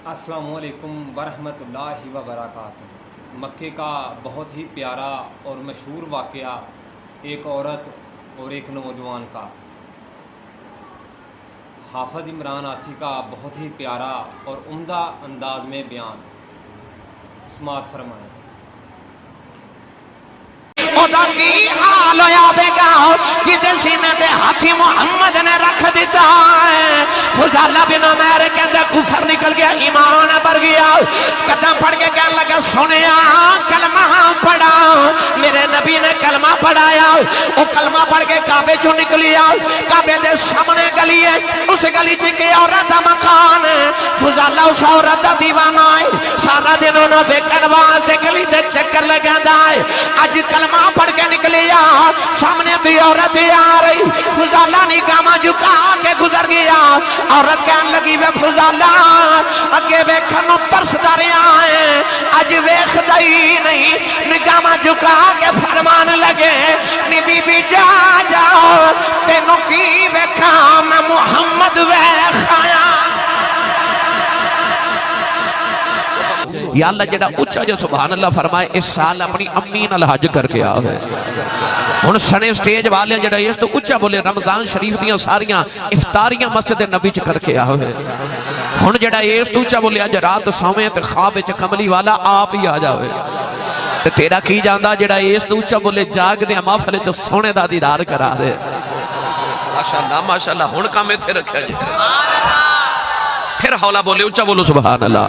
السلام علیکم ورحمۃ اللہ وبرکاتہ۔ مکے کا بہت ہی پیارا اور مشہور واقعہ ایک عورت اور ایک نوجوان کا، حافظ عمران عاصی کا بہت ہی پیارا اور عمدہ انداز میں بیان سماعت فرمائیں۔ خدا کی حال ہویا بیگا جدے سینے دے ہاتھی محمد نے رکھ دیتا ہے۔ فضالہ بن عمیر کے اندر کفر نکل گیا، ایمان بڑھ گیا۔ قدم پڑھ کے کہنے لگا سنیا کلمہ پڑھا، میرے نبی نے کلمہ پڑھایا۔ وہ کلمہ پڑھ کے کعبے چوں نکلیا، کعبے دے سامنے گلی ہے، اس گلی چ کے عورت دا مکان ہے۔ فضالہ اس عورت دا دیوانہ ہے، سارا دن انہوں بیکن واسطے گلی دے چکر لگاندا ہے۔ اج کلمہ پڑھ کے نکلیا، سامنے دی عورت آ رہی، فضالہ نگاہ جھکا کے گزر گیا۔ عورت کہنے لگی وے فضالہ اگے ویکھن نوں ترسدا رہیا ہے، اج ویکھدا ہی نہیں۔ نگاہ جھکا کے فرمان لگے نی بی بی جا جا تینوں کی ویکھاں میں محمد ویکھ آیا۔ یا اللہ جڑا اچھا جو سبحان اللہ فرمائے اس سال اپنی امی نال حج کر کے آوے۔ ہن سنے سٹیج والے جڑا اس تو اچھا بولے رمضان شریف دیاں ساریاں افطاریاں مسجد نبی چ کر کے آوے۔ ہن جڑا اس تو اچھا بولے اج رات سویں تے خواب وچ کملی والا آپ ہی آ جاوے۔ تے تیرا کی جاندا جڑا اس تو اچھا بولے جاگ دے محفل چ سونے دا دیدار کرا دے۔ ماشاءاللہ ہن کام ایتھے رکھیا جی، پھر ہولا بولے اچھا بولو سبحان اللہ۔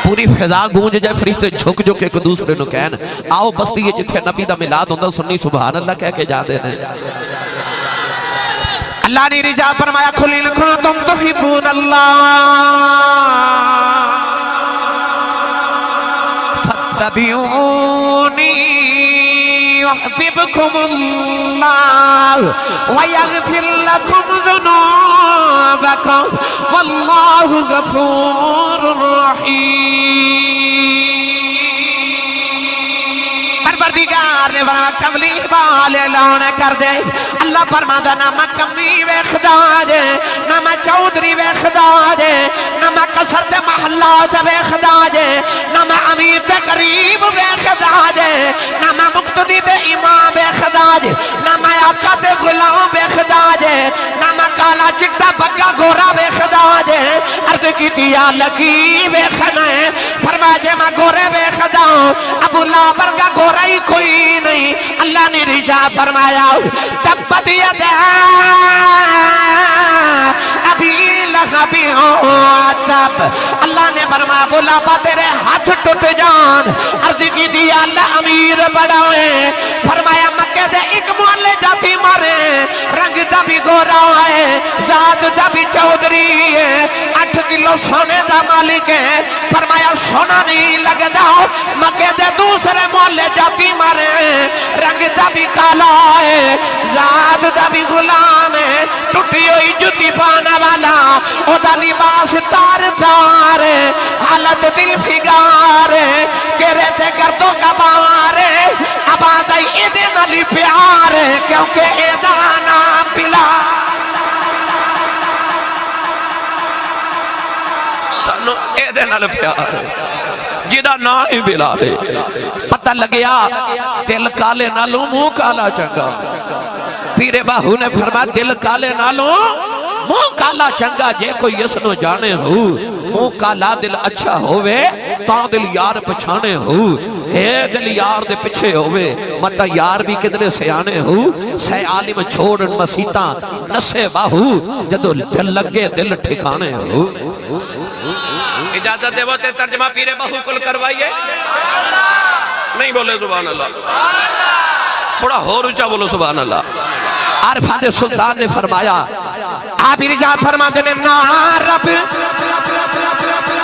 پوری فضا گونج جائے، فرشتے جھک جھک ایک دوسرے نو کہن آؤ بستی ہے جتھے نبی دا میلاد ہوندا سنی سبحان اللہ کہہ کے جاندے نے۔ اللہ نے رجا فرمایا قُلْ إِن كُنتُمْ تُحِبُّونَ اللَّهَ فَاتَّبِعُونِي يُحْبِبْكُمُ اللَّهُ وَيَغْفِرْ لَكُمْ ذُنُوبَكُمْ وَاللَّهُ غَفُورٌ رحیم۔ پروردگار نے فرمایا کملی والے لانے کر دے۔ اللہ فرماتا نہ میں کمی ویکھدا جے، نہ میں چودھری ویکھدا جے، نہ میں قصر دے محلات ویکھدا جے، نہ میں امیر تے غریب ویکھدا جے، نہ میں مقتدی تے امام ویکھدا جے، نہ میں آقا تے غلام ویکھدا جے، نہ میں کالا چٹا بگا گورا ویکھدا جے۔ عرض کیتی یا لکی ویکھنا ہے، فرمایا جے میں گورے ویکھدا ابو لہب ورگا گورا ہی کوئی نہیں۔ اللہ نے رجا فرمایا تبت یدا ابی لہب وتب، اللہ نے فرمایا ابو لہب تیرے ہاتھ ٹوٹ جان۔ عرض کی دی اللہ امیر بڑھائے، فرمایا مکے دے ایک محلے جاتی مارے، رنگ دا بھی گورا ہے، ذات دا بھی چودھری ہے، 8 کلو سونے دا مالک ہے۔ فرمایا سونا نہیں لگدا، مکے دے دوسرے محلے جاتی مارے، رنگ دا بھی کالا ہے، ذات دا بھی غلام ہے، ٹوٹی ہوئی جُتی پانا والا، او دا لباس تار تار ہے، حالت دل فگار ہے، چہرے تے گردوں کا بار ہے، اب آدھائی ایدے نالی پیار ہے، کیونکہ ایدہ نام پلا سانو ایدے نالی پیار ہے جدہ نا ہی بلا دے۔ پتہ لگیا دل کالے نالوں منہ کالا چنگا، پیر باہو نے فرمایا دل کالے نالوں منہ کالا چنگا، جے کوئی اس نو جانے ہو منہ کالا دل اچھا ہوئے تا دل یار پچھانے ہو۔ اے دل یار دے پچھے ہوئے مطا یار بھی کدنے سیانے ہو۔ سے عالم چھوڑن مسیطاں نسے باہو، جدو دل لگے دل ٹھکانے ہو۔ اجازت دے وہ تے ترجمہ پیر بہو کل کروائیے، نہیں بولے سبحان اللہ، تھوڑا ہو رچا بولو سبحان اللہ۔ عارفہ دے سلطان نے فرمایا آپ رجا فرما دے نا رب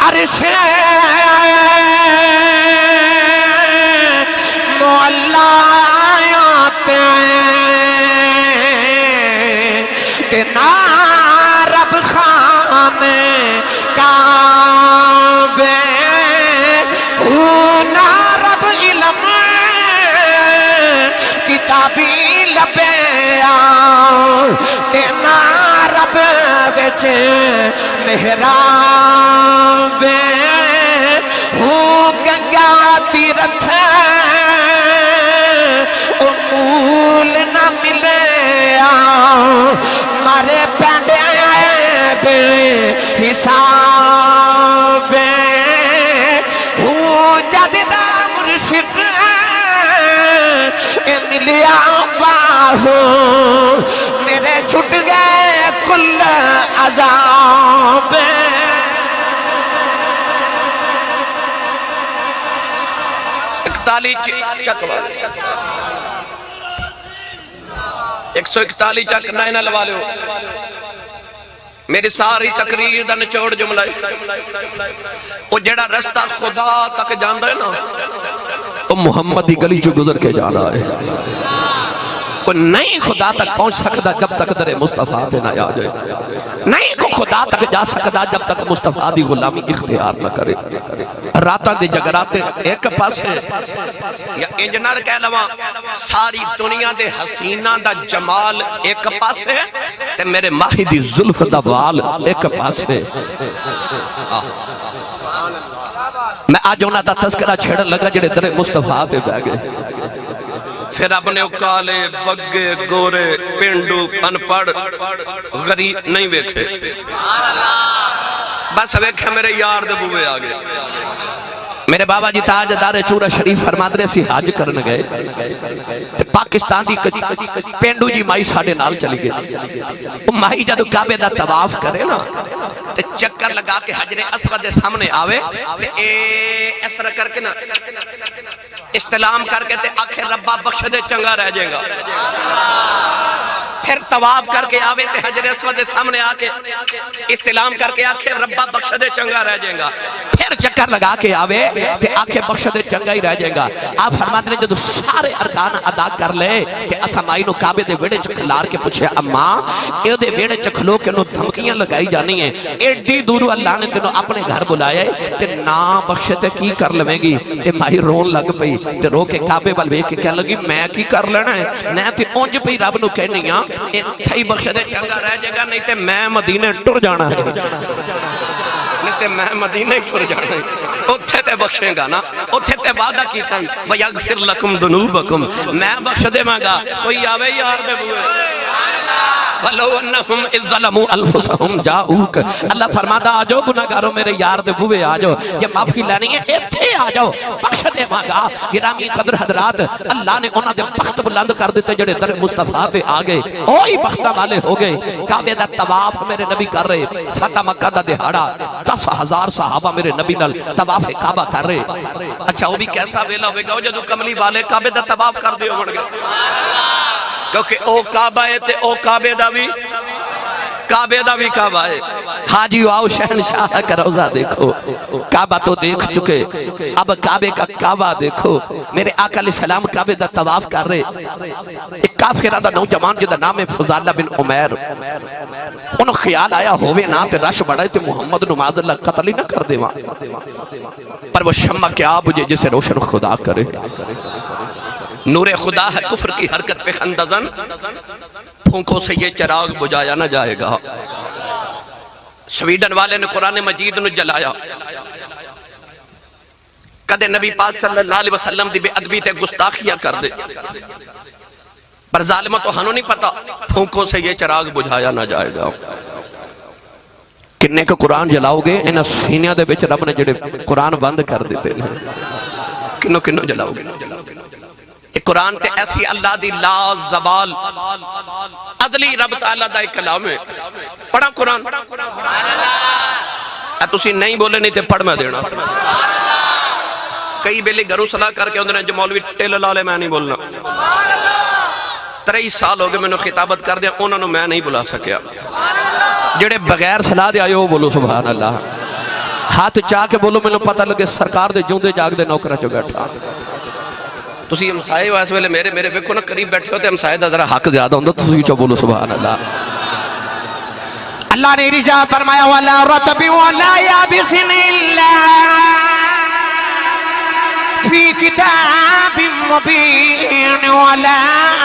عرش معلیات تے نا رب خانے کعبے نا رب علم کتابی لبے تے نا رب بچ محراب حساب ہوں جدیدہ مرشد ملیا باہو میرے چھٹ گئے کل عذاب ایک سو اکتالی چک نائنہ لوا لے میری ساری تقریر دا نچوڑ جملہ وہ جڑا رستہ خدا تک جان رہے نا تو محمد ہی گلی جو گزر کے جانا ہے وہ نہیں خدا تک پہنچ سکتا جب تک در مصطفیٰ پہ نہ آ جائے نہیں کو خدا تک جا سکتا جب تک مصطفیٰ دی غلامی اختیار نہ کرے راتاں دے جگراتے ایک پاس ہے یا انجنر کہہ لوا ساری دنیا دے حسینہ دا جمال ایک پاس ہے تے میرے ماہی دی زلف دا وال ایک پاس ہے میں آج ہونا دا تذکرہ چھڑ لگا جڑے در مصطفیٰ پہ بہ گئے پھر اپنے اکالے بگے گورے پینڈو انپڑ غریب نہیں ویکھے بس ویکھے میرے یار دے بوے آگے میرے بابا جی تاجدار چورہ شریف فرمادرے سی حج کرنے گئے پاکستان دی پینڈو جی مائی ساڑھے نال چلی گئے مائی جدو کعبے دا طواف کرے نا چکر لگا کے حجر اسود سامنے آوے اس طرح کر کے نا استلام کر کے تے آخر ربا بخش دے چنگا رہ جائے گا پھر طواف کر کے آوے تے حجر اسود سامنے آکے استلام کر کے آخر ربا بخش دے چنگا رہ جائے گا پھر چکر لگا کے آوے تے آنکھیں بخش دے چنگا ہی رہ جائے گا آپ فرماتے ہیں جدو سارے ارکان ادا کر لے کہ اسا مائی نو کعبے دے ویڑے چکھلار کے پوچھے اماں اے دے ویڑے چکھلو کے نو دھمکیاں لگائی جانی ہیں ایڈی دورو اللہ نے تینو اپنے گھر بلائے تے نا بخشے تے کی کر لویں گی تے مائی رون لگ پئی تے رو کے کعبے وال ویکھ کے کہنے لگی میں کی کر لینا ہے میں تے اونج پئی رب نو کہنی ہاں تھئی بخش دے چنگا رہ جائے گا نہیں تے میں مدینے ٹر جانا ہے نہیں تے میں مدینے ٹر جانا ہے اتھے تے بخشیں گا نا اتھے تے وعدہ کیتا ہی وَيَغْفِرْ لَكُمْ ذُنُوبَكُمْ میں بخش دے مانگا کوئی آوے یار دے بوئے وَلَوْ أَنَّهُمْ إِذْ ظَلَمُوا أَنفُسَهُمْ جَاءُوكَ اللہ فرماتا آ جاؤ گناہگاروں میرے یار دے بوئے آ جاؤ یہ معافی لینی ہے ایتھے آ جاؤ بخش دے مانگا گرامی قدر حضرات اللہ نے انہاں دے بخت بلند کر دیتے جڑے در مصطفیٰ پہ آ گئے اوہی بختہ والے ہو گئے کعبے دا طواف میرے نبی کر رہے فتح مکہ دا دہاڑا 10,000 صحابہ میرے نبی نال طواف کعبہ کر رہے اچھا وہ بھی کیسا ویلا ہوئے گا جدو کملی والے کعبے دا طواف کر دے ہو گئے کیونکہ او کعبہ ہے تے او کعبے دا بھی کعبہ ہے حاجی آؤ شہنشاہ کا روزہ دیکھو کعبہ تو دیکھ چکے اب کعبے کا کعبہ دیکھو میرے آقا علیہ السلام کعبے دا طواف کر رہے ایک کافرہ دا نوجوان جدا نام ہے فضالہ بن عمیر انہوں خیال آیا ہوئے نا تے رش بڑھائے تے محمد نماز اللہ قتل ہی نہ کر دے وہاں پر وہ شمع کیا بجھے جسے روشن خدا کرے نور خدا ہے کفر کی حرکت پہ خندزن پھونکوں سے یہ چراغ بجھایا نہ جائے گا سویڈن والے نے قرآن مجید نے جلایا کدے نبی پاک صلی اللہ علیہ وسلم دی بے ادبی تے گستاخیاں کر دے پر ظالمہ تو ہنو نہیں پتا پھونکوں سے یہ چراغ بجھایا نہ جائے گا کنے کا قرآن جلاؤ گے انہا سینیاں دے بیچ رب نے جڑے قرآن بند کر دیتے ہیں کنو جلاؤ گے قرآن تے ایسی اللہ دی لا زوال عدلی رب تعالیٰ دا ایک کلام ہے پڑھا قرآن تسی نہیں بولے نہیں تے پڑھ میں دینا کئی بیلی گھروں صلاح کر کے اندر جو مولوی ٹیل لالے میں نہیں بولنا 23 سال ہو گئے میں نے خطابت کر دیا انہوں نے میں نہیں بلا سکیا جڑے بغیر صلاح دے آئے ہو بولو سبحان اللہ ہاتھ چاہ کے بولو میں نے پتہ لگے سرکار دے جوندے جاگ دے نوکرہ چو بیٹھا تسی ہمسائے ہو اس ویلے میرے بیکو نا قریب بیٹھے ہوتے ہمسائے دا ذرا حق زیادہ ہوندہ تسی چو بولو سبحان اللہ اللہ نے رجا فرمایا وَلَا رَتَبِ وَلَا يَابِسٍ إِلَّا فِي كِتَابٍ مُبِينٍ وَلَا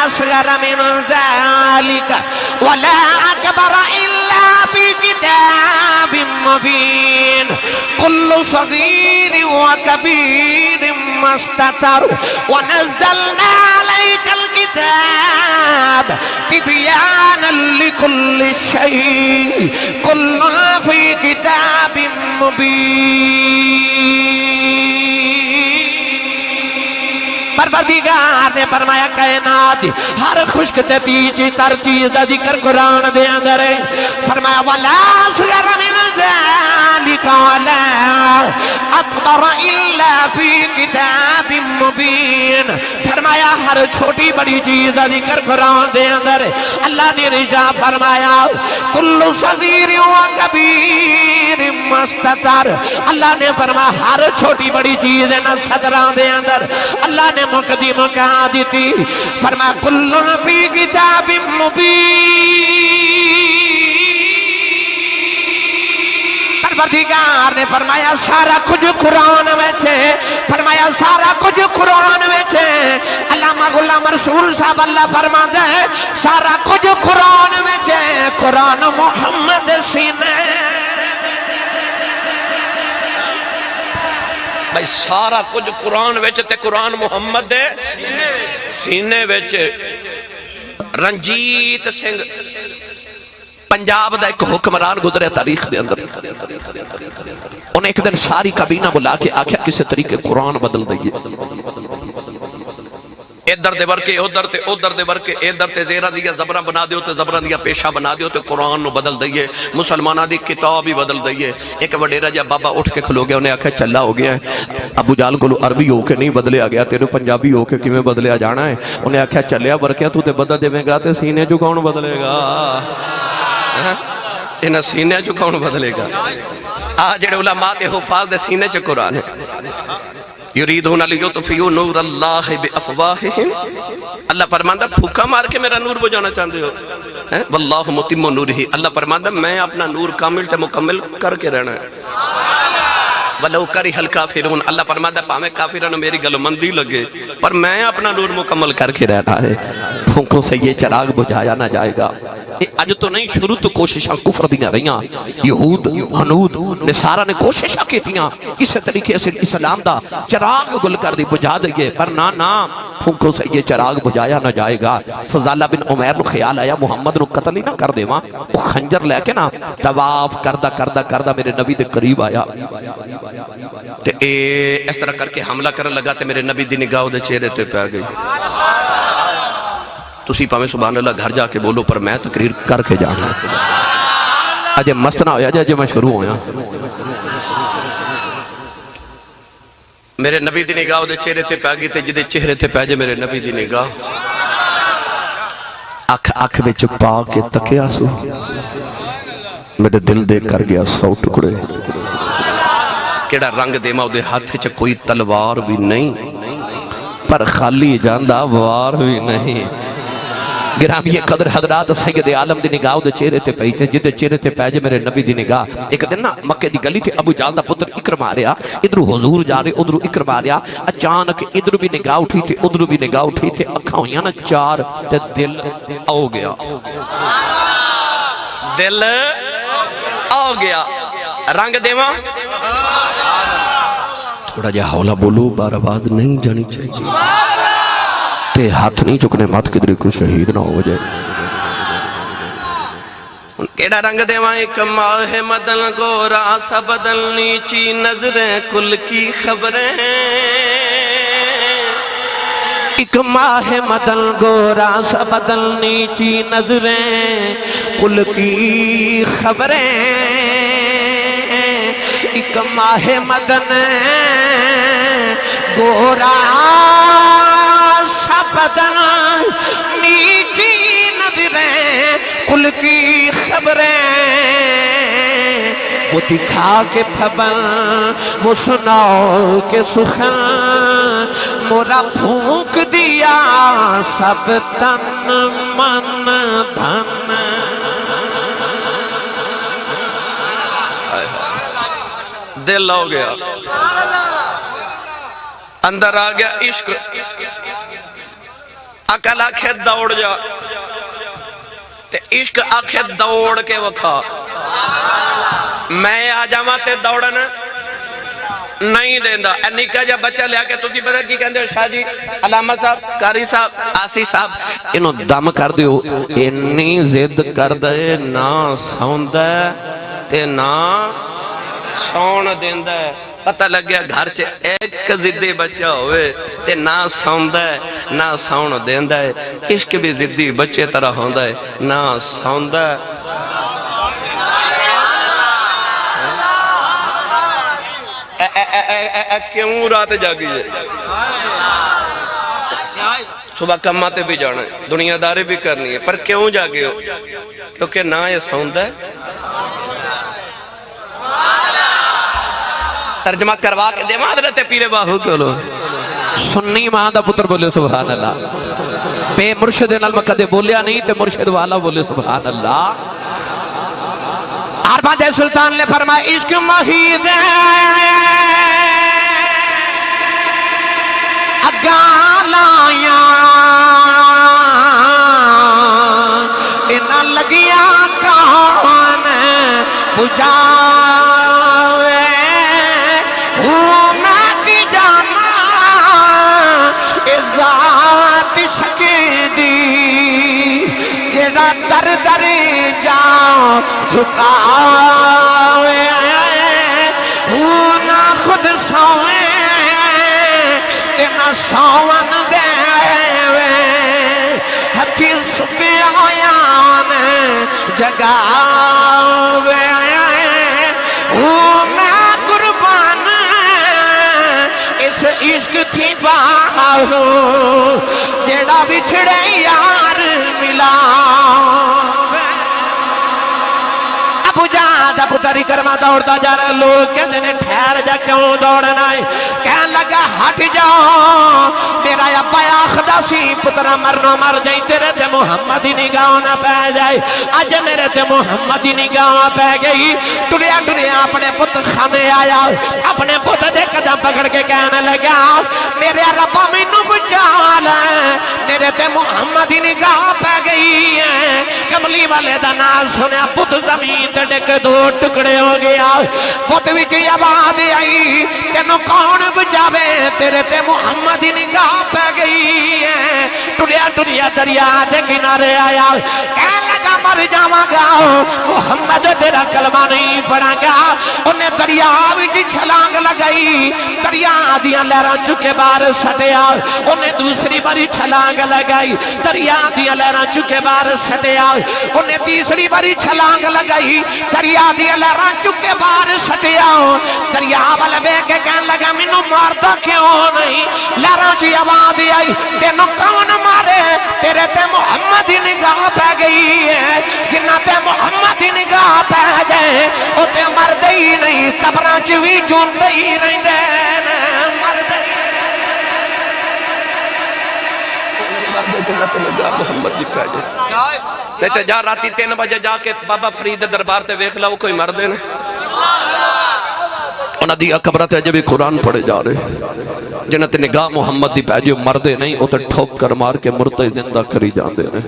أَصْغَرَ مِنْ ذَلِكَ وَلَا أَكْبَرَ إِلَّا فِي كِتَابٍ مُبِينٍ كُلُّ صَغِيرٍ وَكَبِيرٍ مَسْتَطَرُ وَنَزَّلْنَا عَلَيْكَ الْكِتَابَ تِبْيَانًا لِكُلِّ شَيْءٍ كُلٌّ فِي كِتَابٍ پروردگار نے فرمایا کائنات ہر خشک تے پیچھے تر چیز دا ذکر قرآن دے اندر ہے. فرمایا وَلَا صُغَرَ مِنَ ذَلِكَ وَلَا أَكْبَرَ إِلَّا فِي كِتَابٍ مُبِينٍ. فرمایا ہر چھوٹی بڑی چیز دا ذکر قرآن دے اندر ہے. اللہ نے رجا فرمایا کُلُّ صغیر و کبیر مستتر. اللہ نے فرمایا ہر چھوٹی بڑی چیز ہے نا صدران دے اندر. اللہ نے مقدم کہا دیتی فرمایا کلن فی کتاب مبین. پروردگار نے فرمایا سارا کچھ قرآن وچ ہے. فرمایا سارا کچھ قرآن وچ ہے. علامہ غلام رسول صاحب اللہ فرماتا ہے سارا کچھ قرآن وچ ہے. قرآن محمد سینے بھائی سارا کچھ قرآن وچ تے قرآن محمد دے سینے وچ. رنجیت سنگھ پنجاب دا ایک حکمران گزرے تاریخ دے اندر. انہیں ایک دن ساری کابینہ بلا کے آکھیا کسی طریقے قرآن بدل دئیے. ادھر دے ورکے ادھر تے ادھر دے ورکے ادھر تے زیرہ دیا زبرہ بنا دیو تے زبرہ دیا پیشہ بنا دیو تے قرآن نو بدل دئیے. مسلمانہ دی کتاب ہی بدل دئیے. ایک وڈیرا جا بابا اٹھ کے کھلو گیا. انہیں آکھا چلا ہو گیا ہے ابو جال کو عربی ہو کے نہیں بدلیا گیا تیرے پنجابی ہو کے کیویں بدلیا جانا ہے. انہیں آکھا چلیا ورکیا تو تے بدل دے میں گا تے سینے جو کون بدلے گا. انہیں سینے جو کون بدلے گا. جڑے علماء تے حفاظ دے سینے چ قرآن ہے. یریدون لیطفئوا نور اللہ بافواہہم. اللہ فرماندا پھوکا مار کے میرا نور بجھانا چاہتے ہو. واللہ متم نورہ. اللہ فرماندا میں اپنا نور کامل تے مکمل کر کے رہنا ہے. ولو کرہ الکافرون. اللہ فرماندا پاویں کافراں نوں میری گل مندی لگے پر میں اپنا نور مکمل کر کے رہنا ہے. پھونکوں سے یہ چراغ بجھایا نہ جائے گا. اج تو نہیں شروع تو کوششاں کفر دیاں رہیاں. یہود ہنود نصارہ نے کوششاں کیتیاں اس طریقے سے اسلام دا چراغ گل کر دی بجھا دئیے پر نہ پھونکوں سے یہ چراغ بجھایا نہ جائے گا. فضالہ بن عمیر نو خیال آیا محمد نو قتل ہی نہ کر دیواں. وہ خنجر لے کے نا طواف کردہ میرے نبی دے قریب آیا تے اس طرح کر کے حملہ کرن لگا تے میرے نبی دی نگاہ دے چہرے تے پہ گئی. تسی پاویں سبحان اللہ گھر جا کے بولو پر میں تقریر کر کے جانا. اجے مست نہ ہویا جے میں شروع ہویا. میرے نبی دی نگاہ دے چہرے تے پہ گئی تے جدے چہرے تے پہ جے میرے نبی دی نگاہ اکھ وچ پا کے تکیا سو. میرے دل دے کر گیا 100 ٹکڑے. کیڑا رنگ دیما دے ہاتھ وچ کوئی تلوار بھی نہیں پر خالی جاندا وار بھی نہیں. گرامی قدر حضرات سید عالم دی نگاہ دے چہرے تے پئی تے جدے چہرے تے پے جے میرے نبی دی نگاہ. ایک دن نا مکے دی گلی تے ابو جہل دا پتر اکرم آ رہا. ادھر حضور جا رہے ادھر اکرم آ رہا. اچانک ادھر بھی نگاہ اٹھی تے ادھر بھی نگاہ اٹھی تے اکھاں ہویاں نا 4 تے دل آ گیا. دل آ گیا. رنگ دیواں تھوڑا جا ہولا بولو بار آواز نہیں جانی چاہیے تے ہاتھ نہیں چکنے مات کدھر کوئی شہید نہ ہو جائے. کیڑا رنگ دیواں ایک ماہ مدن گورا سا بدل نیچی نظریں کل کی خبریں. ایک ماہ مدن گورا سا بدل نیچی نظریں کل کی خبریں. ایک ماہ مدن گورا سا بدل نیچی نظریں کل کی خبریں. وہ دکھا کے پھبن وہ سناؤ کے سخن مورا پھونک دیا سب تن من دھن. دل ہو گیا اندر آ گیا عشق. عقل آکھے دوڑ جا تے عشق آکھے دوڑ کے وکھا. میں آ جاواں تے دوڑن نہیں دیندا. نکا جا بچہ لیا کے تسی پتہ کی کہندے ہو شاہ جی علامہ صاحب قاری صاحب آسی صاحب انہوں دم کر دیو. انی ضد کر دے نہ سوندا تے نہ سون دیندا ہے پتہ لگیا گھر چ ایک ضدی بچہ ہوئے تے نہ سوندا ہے نہ سون دیندا ہے عشق بھی ضدی بچے طرح ہوندا ہے نہ سوندا ہے کیوں رات جاگی ہے صبح کماتے بھی جانا ہے دنیا داری بھی کرنی ہے پر کیوں جاگے ہو کیونکہ نہ یہ سوندا ہے ترجمہ کروا کے دے حضرت پیر باہو کولو سنی ماں دا پتر بولے سبحان اللہ بے مرشد نال کدے بولیا نہیں تے مرشد والا بولے سبحان اللہ عرفات سلطان نے فرمایا عشق محیط اگالایا انہا لگیا کون بجاوے میں کی جانا ذات سجدی جڑا در در جاؤ جھکاوے نہ خود سوئے نہ سون دے حقیر سکے آیان جگاوے میں قربان اس عشق تھی باہو جڑا بچھڑے یار ملا ابو جاد ابو تاری کرما دوڑتا جا رہا لوگ کہتے ہیں ٹھہر جا کیوں دوڑنا ہے کہنے لگا ہٹ جاؤ میرا ابا آخدا سی پترا مرنا مر جائی تیرے تے محمد ہی نگاہ نہ پہ جائے اج میرے تے محمد ہی نگاہ پہ گئی ٹریا ٹریا اپنے پت خانے آیا اپنے پت دے قدم پکڑ کے کہنے لگا میرے ربا مینوں بچا لے میرے تے محمد ہی نگاہ پہ گئی ہے کملی والے دا نام سنیا پت زمین تے ڈک دو ٹکڑے ہو گیا پت وچ آواز آئی تینوں کون بچاوے تیرے تے محمد ہی نگاہ پہ گئی ہے ٹریا ٹریا دریا دے کنارے آیا کہنے لگا مر جاواں گا محمد تیرا کلمہ نہیں پڑھا گا انہیں دریا وچ چھلانگ لگائی دریا دیاں لہراں چکے باہر سٹیا انہیں دوسری باری چھلانگ لگائی دریا دیاں لہراں چکے باہر سٹیا انہیں تیسری باری چھلانگ لگائی دریا دیاں لہراں چکے باہر سٹیا دریا والے بے کے کہنے لگا مینوں ماردا کیوں نہیں لہراں چ آواز آئی تینوں کون مارے تیرے تے محمد ہی نگاہ پہ گئی ہے جنہ تے محمد ہی نگاہ پہ جائے او تے مردے ہی نہیں قبراں چ وی جوندے ہی رہندے مردے محمد جی پہ جائے تے جا راتی 3 بجے جا کے بابا فرید دربار تے ویکھ لاؤ کوئی مردے نے انہاں دی قبراں تے اجے بھی قرآن پڑھے جا رہے جنہاں تے نگاہ محمد دی پہ جو مردے نہیں او تے ٹھوک کر مار کے مردے زندہ کری جاندے نے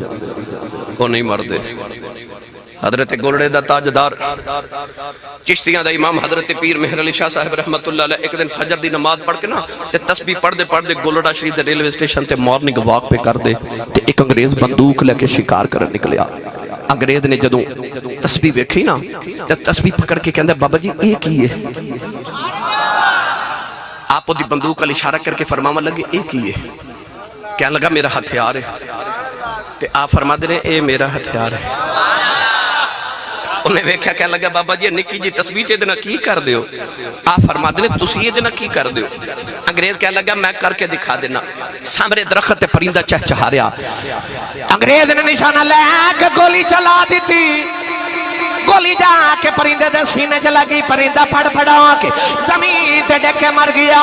وہ نہیں مردے حضرت گولڑے دا تاجدار چشتیاں دا امام حضرت پیر مہر علی شاہ صاحب رحمت اللہ علیہ ایک دن فجر دی نماز پڑھ کے نا تے تسبیح پڑھ دے گولڑا شریف دے ریلوے اسٹیشن تے مارننگ واک پہ کر دے تے ایک انگریز بندوق لے کے شکار کرن نکلیا انگریز نے جدوں تسبیح ویکھی نا تے تسبیح پکڑ کے کہندا بابا جی اے کی ہے آپ دی بندوق علی اشارہ کر کے فرماون لگے اے کی ہے کہنے لگا میرا ہتھیار ہے تے آپ فرما دے رہے اے میرا ہتھیار ہے انہیں ویکھیا کہنے لگا بابا جی نکی جی تسبیح تے دینا کی کر دیو آپ فرما دے تسی یہ دینا کی کر دیو انگریز کہنے لگا میں کر کے دکھا دینا سامنے درخت تے پرندہ چہچہا رہا انگریز نے نشانہ لے کے گولی چلا دیتی گولی جا کے پرندے دے سینے چلا گئی پرندہ پھڑ پھڑا کے زمین تے ڈک کے مر گیا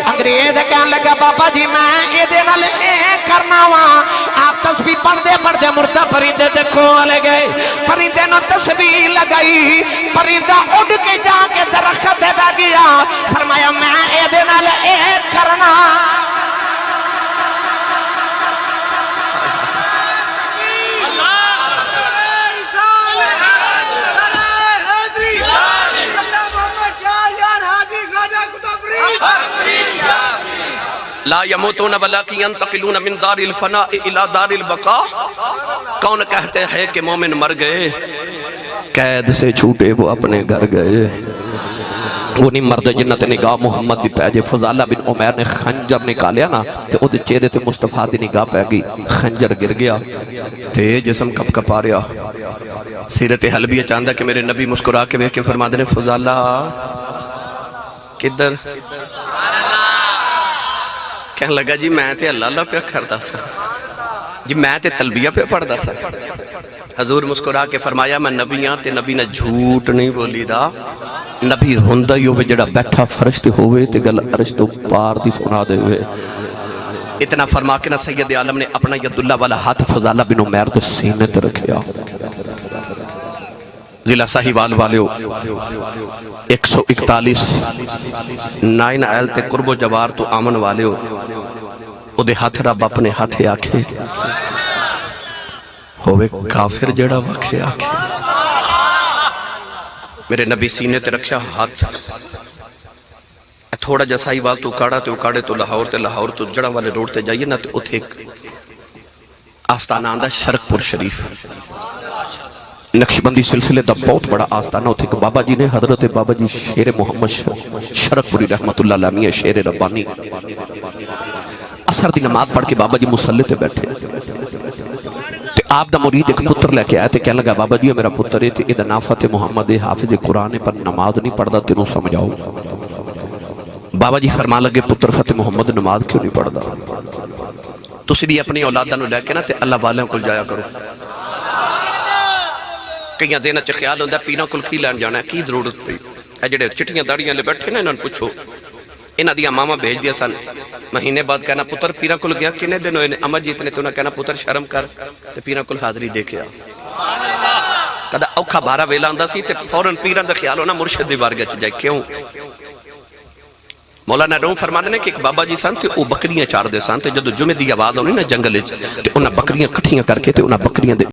انگریز کہنے لگا بابا جی میں یہ دے نال اے کرنا وا آپ تسبیح پڑھ دے مردہ پرندے تے کھول گئے پرندے نو تسبیح لگائی پرندہ اڑ کے جا کے درخت تے بیٹھ گیا فرمایا میں یہ دے نال اے کرنا لا یموتون ولکن ینتقلون من دار الفناء الى دار البقاء کون کہتے ہیں کہ مومن مر گئے قید سے چھوٹے وہ اپنے گھر گئے وہ نہیں مرد جنت نگاہ محمد دی پہ جے فضالہ بن عمیر نے خنجر نکالیا نا تے او دے چہرے تے مصطفیٰ دی نگاہ پہ گئی خنجر گر گیا تے جسم کپ کپا رہا سیرت حلبیہ چاندہ کہ میرے نبی مسکرا کے بیٹھ کے فرما دے فضالہ کدھر کہنے لگا جی میں تے اللہ اللہ پہ کردا سا جی میں تے تلبیہ پہ پڑھدا سا حضور مسکرا کے فرمایا میں نبی ہاں تے نبی نے جھوٹ نہیں بولی دا نبی ہوندا ہی ہوئے جڑا بیٹھا فرشتے ہوئے تے گل عرش تو پار دی سنا دے ہوئے اتنا فرما کے نہ سید عالم نے اپنا یداللہ والا ہاتھ فضالہ بن عمیر تو سینے تے رکھیا ضلع ساہیوال والیو 141 9 ایل تے قرب و جوار تو آمن والیو او دے ہاتھ رب اپنے ہاتھ آکھے ہوئے کافر جڑا واقع آکھے میرے نبی سینے تے رکھیا ہاتھ تھوڑا جا ساہیوال تو اکاڑے تو لاہور تو جڑا والے روڈ تے جائیے نا تو اتھے ایک آستانہ آندہ شرک پور شریف نقشبندی سلسلے دا بہت بڑا آستانہ اتھے کہ بابا جی نے حضرت بابا جی شیر محمد شرک پوری رحمت اللہ علیہ شیر ربانی اثر دی نماز پڑھ کے بابا جی مسلح تے بیٹھے تے آپ دا مرید ایک پتر لے کے آئے تے کہنے لگا بابا جی میرا پتر ہے تے ادھا نافت محمد حافظ قرآن پر نماز نہیں پڑھ دا تینوں سمجھاؤ بابا جی فرما لگے پتر فتح محمد نماز کیوں نہیں پڑھ دا تسی بھی اپنی اولادہ نو لے کے نا تے اللہ والیاں کل جایا کرو کئیاں ذہنہ چ خیال ہوندہ پینا کل کی لین جانا ہے کی ضرورت پئی اے جڑے چٹیاں داڑیاں لے بیٹھے نا انہوں پوچھو انہاں دیا ماما بھیج دیا سن مہینے بعد کہنا پتر پیرا کل گیا کنے دن ہوئے اما جی اتنے تو نہ کہنا پتر شرم کر تے پیرا کل حاضری دیکھے آ کدا اوکھا بارہ ویلا آندہ سی تے فوراں پیرا دا خیال ہونا مرشد دی بارگاہ چ جائے کیوں مولانا روم فرما دینے کہ ایک بابا جی سن تے او بکریاں چار دے سن تے جدو جمعے دی آواز ہونی نا جنگل تے انہاں بکریاں کٹھیاں کر کے تے انہاں بکریاں دے